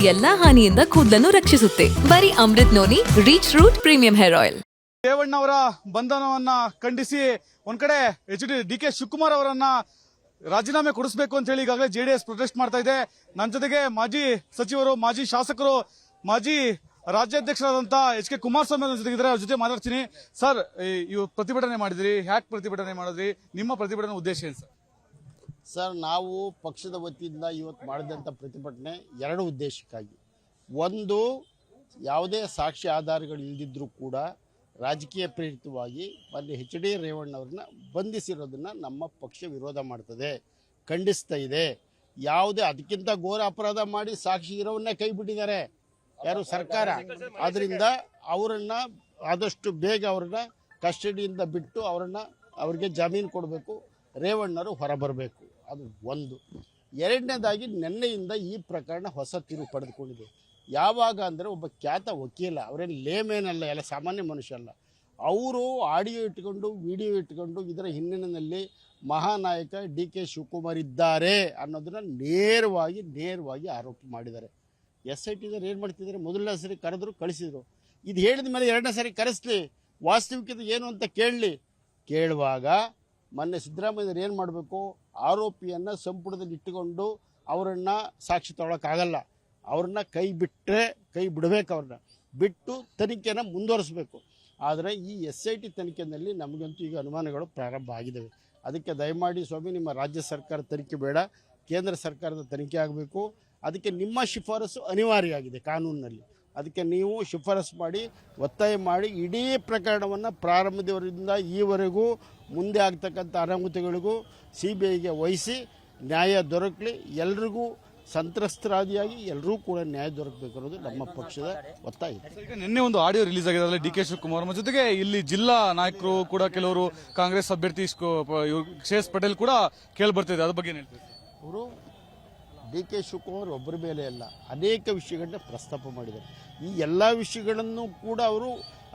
ಎಲ್ಲಾ ಹಾನಿಯಿಂದ ಕೂದಲನ್ನು ರಕ್ಷಿಸುತ್ತೆ. ಬರೀ Amrit noni reach root premium hair oil. Revanna ಅವರ ಬಂಧನವನ್ನ ಖಂಡಿಸಿ ಒಂದ್ ಕಡೆ ಡಿ.ಕೆ. ಶಿವಕುಮಾರ್ ಅವರನ್ನ ರಾಜೀನಾಮೆ ಕೊಡಿಸಬೇಕು ಅಂತ ಹೇಳಿ ಈಗಾಗಲೇ ಜೆಡಿಎಸ್ ಪ್ರೊಟೆಸ್ಟ್ ಮಾಡ್ತಾ ಇದೆ. ನನ್ನ ಜೊತೆಗೆ ಮಾಜಿ ಸಚಿವರು, ಮಾಜಿ ಶಾಸಕರು, ಮಾಜಿ ರಾಜ್ಯಾಧ್ಯಕ್ಷರಾದಂತ ಎಚ್.ಕೆ. ಕುಮಾರಸ್ವಾಮಿ ಅವರ ಜೊತೆಗಿದ್ದಾರೆ. ಅವ್ರ ಜೊತೆ ಮಾತಾಡ್ತೀನಿ. ಸರ್, ಇವು ಪ್ರತಿಭಟನೆ ಮಾಡಿದ್ರಿ, ಹ್ಯಾಕ್ ಪ್ರತಿಭಟನೆ ಮಾಡಿದ್ರಿ? ನಿಮ್ಮ ಪ್ರತಿಭಟನೆ ಉದ್ದೇಶ ಏನು ಸರ್? ಸರ್, ನಾವು ಪಕ್ಷದ ವತಿಯಿಂದ ಇವತ್ತು ಮಾಡಿದಂಥ ಪ್ರತಿಭಟನೆ ಎರಡು ಉದ್ದೇಶಕ್ಕಾಗಿ. ಒಂದು, ಯಾವುದೇ ಸಾಕ್ಷಿ ಆಧಾರಗಳು ಇಲ್ಲದಿದ್ದರೂ ಕೂಡ ರಾಜಕೀಯ ಪ್ರೇರಿತವಾಗಿ ಅಲ್ಲಿ ಎಚ್.ಡಿ. ರೇವಣ್ಣವ್ರನ್ನ ಬಂಧಿಸಿರೋದನ್ನು ನಮ್ಮ ಪಕ್ಷ ವಿರೋಧ ಮಾಡ್ತದೆ, ಖಂಡಿಸ್ತಾ ಇದೆ. ಯಾವುದೇ ಅದಕ್ಕಿಂತ ಘೋರ ಅಪರಾಧ ಮಾಡಿ ಸಾಕ್ಷಿ ಇರೋವನ್ನೇ ಕೈ ಬಿಟ್ಟಿದ್ದಾರೆ ಯಾರು? ಸರ್ಕಾರ. ಆದ್ದರಿಂದ ಅವರನ್ನು ಆದಷ್ಟು ಬೇಗ ಅವ್ರನ್ನ ಕಸ್ಟಡಿಯಿಂದ ಬಿಟ್ಟು ಅವ್ರಿಗೆ ಜಾಮೀನು ಕೊಡಬೇಕು, ರೇವಣ್ಣರು ಹೊರಬರಬೇಕು. ಅದು ಒಂದು. ಎರಡನೇದಾಗಿ, ನಿನ್ನೆಯಿಂದ ಈ ಪ್ರಕರಣ ಹೊಸ ತಿರುವು ಪಡೆದುಕೊಂಡಿದೆ. ಯಾವಾಗ ಅಂದರೆ, ಒಬ್ಬ ಖ್ಯಾತ ವಕೀಲ, ಅವರೇನು ಲೇಮೇನಲ್ಲ, ಎಲ್ಲ ಸಾಮಾನ್ಯ ಮನುಷ್ಯ ಅಲ್ಲ, ಅವರು ಆಡಿಯೋ ಇಟ್ಕೊಂಡು ವಿಡಿಯೋ ಇಟ್ಕೊಂಡು ಇದರ ಹಿನ್ನೆಲೆಯಲ್ಲಿ ಮಹಾನಾಯಕ ಡಿ.ಕೆ. ಶಿವಕುಮಾರ್ ಇದ್ದಾರೆ ಅನ್ನೋದನ್ನ ನೇರವಾಗಿ ಆರೋಪ ಮಾಡಿದ್ದಾರೆ. SIT ಏನು ಮಾಡ್ತಿದ್ದಾರೆ? ಮೊದಲನೇ ಸರಿ ಕರೆದ್ರು, ಕಳಿಸಿದ್ರು. ಇದು ಹೇಳಿದ ಮೇಲೆ ಎರಡನೇ ಸರಿ ಕರೆಸ್ಲಿ, ವಾಸ್ತವಿಕತೆ ಏನು ಅಂತ ಕೇಳುವಾಗ ಮೊನ್ನೆ ಸಿದ್ದರಾಮಯ್ಯರು ಏನು ಮಾಡಬೇಕು? ಆರೋಪಿಯನ್ನು ಸಂಪುಟದಲ್ಲಿ ಇಟ್ಟುಕೊಂಡು ಅವರನ್ನು ಸಾಕ್ಷಿ ತೊಗೊಳಕ್ಕಾಗಲ್ಲ, ಅವ್ರನ್ನ ಕೈ ಬಿಡಬೇಕು, ಅವ್ರನ್ನ ಬಿಟ್ಟು ತನಿಖೆನ ಮುಂದುವರಿಸಬೇಕು. ಆದರೆ ಈ SIT ತನಿಖೆಯಲ್ಲಿ ನಮಗಂತೂ ಈಗ ಅನುಮಾನಗಳು ಪ್ರಾರಂಭ ಆಗಿದ್ದಾವೆ. ಅದಕ್ಕೆ ದಯಮಾಡಿ ಸ್ವಾಮಿ, ನಿಮ್ಮ ರಾಜ್ಯ ಸರ್ಕಾರ ತನಿಖೆ ಬೇಡ, ಕೇಂದ್ರ ಸರ್ಕಾರದ ತನಿಖೆ ಆಗಬೇಕು. ಅದಕ್ಕೆ ನಿಮ್ಮ ಶಿಫಾರಸು ಅನಿವಾರ್ಯ ಆಗಿದೆ ಕಾನೂನಿನಲ್ಲಿ. ಅದಕ್ಕೆ ನೀವು ಶಿಫಾರಸು ಮಾಡಿ, ಒತ್ತಾಯ ಮಾಡಿ, ಇಡೀ ಪ್ರಕರಣವನ್ನು ಪ್ರಾರಂಭದವರಿಂದ ಈವರೆಗೂ ಮುಂದೆ ಆಗ್ತಕ್ಕಂಥ ಅನಾಹುತಗಳಿಗೂ CBIಗೆ ವಹಿಸಿ ನ್ಯಾಯ ದೊರಕಲಿ, ಎಲ್ರಿಗೂ ಸಂತ್ರಸ್ತರಾದಿಯಾಗಿ ಎಲ್ಲರೂ ಕೂಡ ನ್ಯಾಯ ದೊರಕಬೇಕು ಅನ್ನೋದು ನಮ್ಮ ಪಕ್ಷದ ಒತ್ತಾಯ. ಈಗ ನಿನ್ನೆ ಒಂದು ಆಡಿಯೋ ರಿಲೀಸ್ ಆಗಿದೆ ಡಿ.ಕೆ. ಶಿವಕುಮಾರ್ ಜೊತೆಗೆ ಇಲ್ಲಿ ಜಿಲ್ಲಾ ನಾಯಕರು ಕೂಡ, ಕೆಲವರು ಕಾಂಗ್ರೆಸ್ ಅಭ್ಯರ್ಥಿ ಶ್ರೇಯಸ್ ಪಟೇಲ್ ಕೂಡ ಕೇಳಿ ಬರ್ತಿದೆ. ಅದ್ರ ಬಗ್ಗೆ ಹೇಳ್ತಾರೆ ಅವರು. ಡಿ.ಕೆ. ಶಿವಕುಮಾರ್ ಒಬ್ಬರ ಮೇಲೆ ಅಲ್ಲ, ಅನೇಕ ವಿಷಯಗಳನ್ನ ಪ್ರಸ್ತಾಪ ಮಾಡಿದ್ದಾರೆ. ಈ ಎಲ್ಲ ವಿಷಯಗಳನ್ನು ಕೂಡ ಅವರು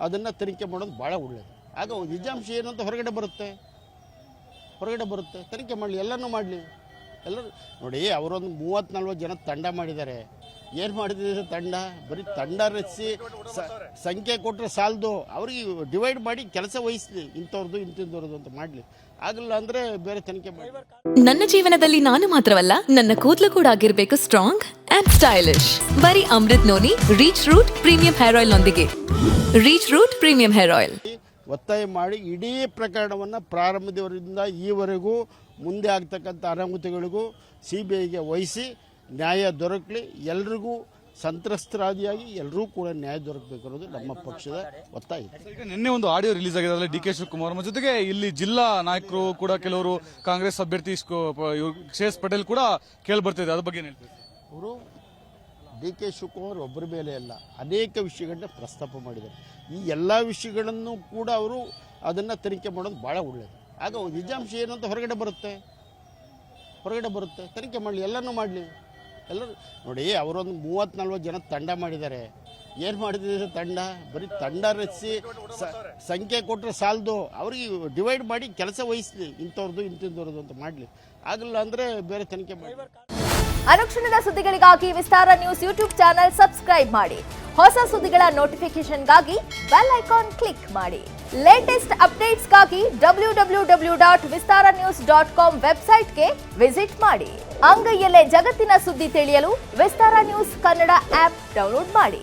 ಅದನ್ನು ತನಿಖೆ ಮಾಡೋದು ಭಾಳ ಒಳ್ಳೆಯದು. ಆಗ ನಿಜಾಂಶ ಏನು ಅಂತ ಹೊರಗಡೆ ಬರುತ್ತೆ, ತನಿಖೆ ಮಾಡಲಿ, ಎಲ್ಲನೂ ಮಾಡಲಿ. ಎಲ್ಲರೂ ನೋಡಿ, ಅವರೊಂದು 30-40 ಜನ ತಂಡ ಮಾಡಿದ್ದಾರೆ. ಏನು ಮಾಡಿದ್ರೆ ತಂಡ? ಬರೀ ತಂಡ ರಚಿಸಿ ಸಂಖ್ಯೆ ಕೊಟ್ಟರೆ ಸಾಲದು, ಅವ್ರಿಗೆ ಡಿವೈಡ್ ಮಾಡಿ ಕೆಲಸ ವಹಿಸಲಿ, ಇಂಥವ್ರದ್ದು ಅಂತ ಮಾಡಲಿ. ಆಗಲ್ಲ ಅಂದರೆ ಬೇರೆ ತನಿಖೆ ಮಾಡಿ. ನನ್ನ ಜೀವನದಲ್ಲಿ ನಾನು ಮಾತ್ರವಲ್ಲ, ನನ್ನ ಕೂದಲು ಕೂಡ ಆಗಿರ್ಬೇಕು ಸ್ಟ್ರಾಂಗ್ ಅಂಡ್ ಸ್ಟೈಲಿಶ್. ಬರೀ Amrit noni reach root premium hair oil ನೊಂದಿಗೆ. Reach root premium hair oil. ಒತ್ತಾಯ ಮಾಡಿ, ಇಡೀ ಪ್ರಕರಣವನ್ನು ಪ್ರಾರಂಭದವರಿಂದ ಈವರೆಗೂ ಮುಂದೆ ಆಗ್ತಕ್ಕಂಥ ಅನಾಹುತಗಳಿಗೂ CBIಗೆ ವಹಿಸಿ ನ್ಯಾಯ ದೊರಕಲಿ, ಎಲ್ರಿಗೂ ಸಂತ್ರಸ್ತರಾದಿಯಾಗಿ ಎಲ್ಲರೂ ಕೂಡ ನ್ಯಾಯ ದೊರಕಬೇಕು ಅನ್ನೋದು ನಮ್ಮ ಪಕ್ಷದ ಒತ್ತಾಯ. ಈಗ ನಿನ್ನೆ ಒಂದು ಆಡಿಯೋ ರಿಲೀಸ್ ಆಗಿದೆ ಡಿ.ಕೆ. ಶಿವಕುಮಾರ್ ಜೊತೆಗೆ ಇಲ್ಲಿ ಜಿಲ್ಲಾ ನಾಯಕರು ಕೂಡ, ಕೆಲವರು ಕಾಂಗ್ರೆಸ್ ಅಭ್ಯರ್ಥಿ ಶ್ರೇಯಸ್ ಪಟೇಲ್ ಕೂಡ ಕೇಳಿ ಬರ್ತಿದೆ. ಅದ್ರ ಬಗ್ಗೆ ಹೇಳ್ತಾರೆ ಅವರು. ಡಿ.ಕೆ. ಶಿವಕುಮಾರ್ ಒಬ್ಬರ ಮೇಲೆ ಅಲ್ಲ, ಅನೇಕ ವಿಷಯಗಳನ್ನ ಪ್ರಸ್ತಾಪ ಮಾಡಿದ್ದಾರೆ. ಈ ಎಲ್ಲ ವಿಷಯಗಳನ್ನು ಕೂಡ ಅವರು ಅದನ್ನು ತನಿಖೆ ಮಾಡೋದು ಭಾಳ ಒಳ್ಳೆಯದು. ಆಗ ನಿಜಾಂಶ ಏನು ಅಂತ ಹೊರಗಡೆ ಬರುತ್ತೆ, ತನಿಖೆ ಮಾಡಲಿ, ಎಲ್ಲನೂ ಮಾಡಲಿ. ಎಲ್ಲರೂ ನೋಡಿ, ಅವರೊಂದು 30-40 ಜನ ತಂಡ ಮಾಡಿದ್ದಾರೆ. ಏನು ಮಾಡಿದ್ರೆ ತಂಡ? ಬರೀ ತಂಡ ರಚಿಸಿ ಸಂಖ್ಯೆ ಕೊಟ್ಟರೆ ಸಾಲದು, ಅವ್ರಿಗೆ ಡಿವೈಡ್ ಮಾಡಿ ಕೆಲಸ ವಹಿಸಲಿ, ಇಂಥವ್ರದ್ದು ಅಂತ ಮಾಡಲಿ. ಆಗಲ್ಲ ಅಂದರೆ ಬೇರೆ ತನಿಖೆ ಮಾಡಿ. ಅನುಕ್ಷಣದ ಸುದ್ದಿಗಳಿಗಾಗಿ ವಿಸ್ತಾರ ನ್ಯೂಸ್ ಯೂಟ್ಯೂಬ್ ಚಾನೆಲ್ ಸಬ್ಸ್ಕ್ರೈಬ್ ಮಾಡಿ. ಹೊಸ ಸುದ್ದಿಗಳ ನೋಟಿಫಿಕೇಶನ್ಗಾಗಿ ಬೆಲ್ ಐಕಾನ್ ಕ್ಲಿಕ್ ಮಾಡಿ. ಲೇಟೆಸ್ಟ್ ಅಪ್ಡೇಟ್ಸ್ಗಾಗಿ www.vistaranews.com ವೆಬ್ಸೈಟ್ಗೆ ವಿಸಿಟ್ ಮಾಡಿ. ಅಂಗೈಯಲ್ಲೇ ಜಗತ್ತಿನ ಸುದ್ದಿ ತಿಳಿಯಲು ವಿಸ್ತಾರ ನ್ಯೂಸ್ ಕನ್ನಡ ಆಪ್ ಡೌನ್ಲೋಡ್ ಮಾಡಿ.